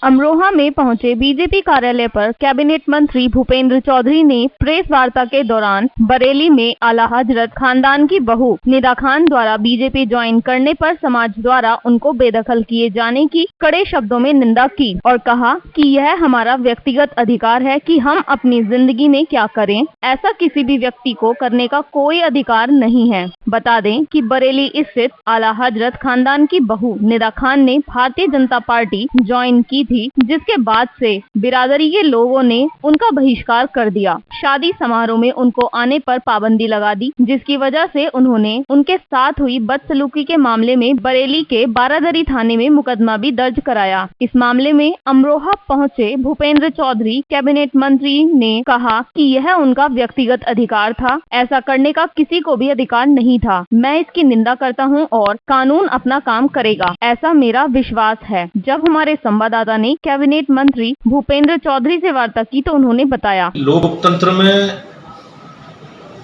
अमरोहा में पहुंचे बीजेपी कार्यालय पर कैबिनेट मंत्री भूपेंद्र चौधरी ने प्रेस वार्ता के दौरान बरेली में आला हजरत खानदान की बहू निदा खान द्वारा बीजेपी ज्वाइन करने पर समाज द्वारा उनको बेदखल किए जाने की कड़े शब्दों में निंदा की और कहा कि यह हमारा व्यक्तिगत अधिकार है कि हम अपनी जिंदगी में क्या करें, ऐसा किसी भी व्यक्ति को करने का कोई अधिकार नहीं है। बता दें कि बरेली स्थित आला हजरत खानदान की बहू निदा खान ने भारतीय जनता पार्टी ज्वाइन की थी, जिसके बाद से बिरादरी के लोगों ने उनका बहिष्कार कर दिया। शादी समारोह में उनको आने पर पाबंदी लगा दी, जिसकी वजह से उन्होंने उनके साथ हुई बदसलूकी के मामले में बरेली के बारादरी थाने में मुकदमा भी दर्ज कराया। इस मामले में अमरोहा पहुंचे भूपेंद्र चौधरी कैबिनेट मंत्री ने कहा कि यह उनका व्यक्तिगत अधिकार था, ऐसा करने का किसी को भी अधिकार नहीं था। मैं इसकी निंदा करता हूं और कानून अपना काम करेगा, ऐसा मेरा विश्वास है। जब हमारे संवाददाता ने कैबिनेट मंत्री भूपेंद्र चौधरी से वार्ता की तो उन्होंने बताया, लोकतंत्र में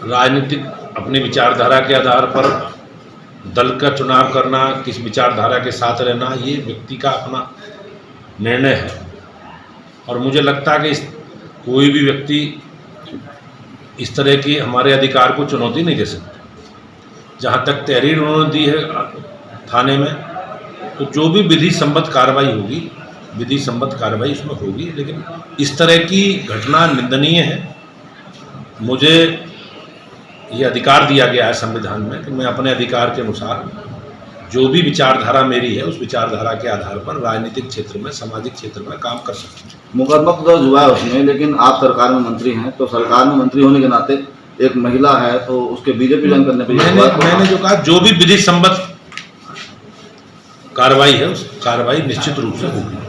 राजनीतिक अपनी विचारधारा के आधार पर दल का चुनाव करना, किस विचारधारा के साथ रहना, ये व्यक्ति का अपना निर्णय है। और मुझे लगता है कि कोई भी व्यक्ति इस तरह की हमारे अधिकार को चुनौती नहीं दे सकता। जहाँ तक तहरीर उन्होंने दी है थाने में, तो जो भी विधि सम्मत कार्रवाई होगी, विधि सम्मत कार्रवाई उसमें होगी, लेकिन इस तरह की घटना निंदनीय है। मुझे ये अधिकार दिया गया है संविधान में कि मैं अपने अधिकार के अनुसार जो भी विचारधारा मेरी है उस विचारधारा के आधार पर राजनीतिक क्षेत्र में, सामाजिक क्षेत्र में काम कर सकता हूँ। मुकदमा तो हुआ है उसमें, लेकिन आप सरकार में मंत्री हैं, तो सरकार में मंत्री होने के नाते एक महिला है तो उसके बीजेपी ज्वाइन करने पर मैंने जो कहा, जो भी विधि सम्मत कार्रवाई है उस कार्रवाई निश्चित रूप से होगी।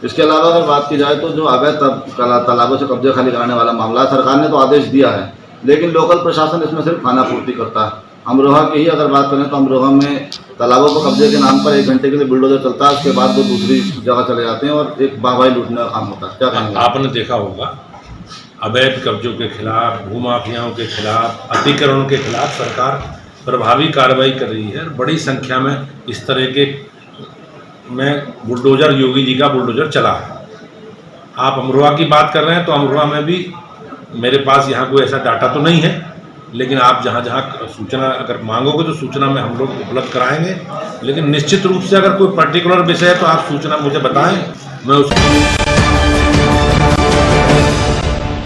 इसके अलावा अगर बात की जाए तो जो अवैध तालाबों से कब्जे खाली कराने वाला मामला, सरकार ने तो आदेश दिया है, लेकिन लोकल प्रशासन इसमें सिर्फ खाना पूर्ति करता है। अमरोहा की ही अगर बात करें तो अमरोहा में तालाबों पर कब्जे के नाम पर 1 घंटे के लिए बुलडोजर चलता है, उसके बाद वो दूसरी जगह चले जाते हैं और एक बाहवाई लूटने का काम होता है। क्या कहेंगे? आपने देखा होगा अवैध कब्जों के खिलाफ, भूमाफियाओं के खिलाफ, अतिक्रमण के खिलाफ सरकार प्रभावी कार्रवाई कर रही है। बड़ी संख्या में इस तरह के बुलडोजर, योगी जी का बुलडोजर चला है। आप अमरोहा की बात कर रहे हैं तो अमरोहा में भी मेरे पास यहाँ कोई ऐसा डाटा तो नहीं है, लेकिन आप जहाँ जहाँ सूचना अगर मांगोगे तो सूचना में हम लोग उपलब्ध कराएंगे। लेकिन निश्चित रूप से अगर कोई पर्टिकुलर विषय है तो आप सूचना मुझे बताएं, मैं उसको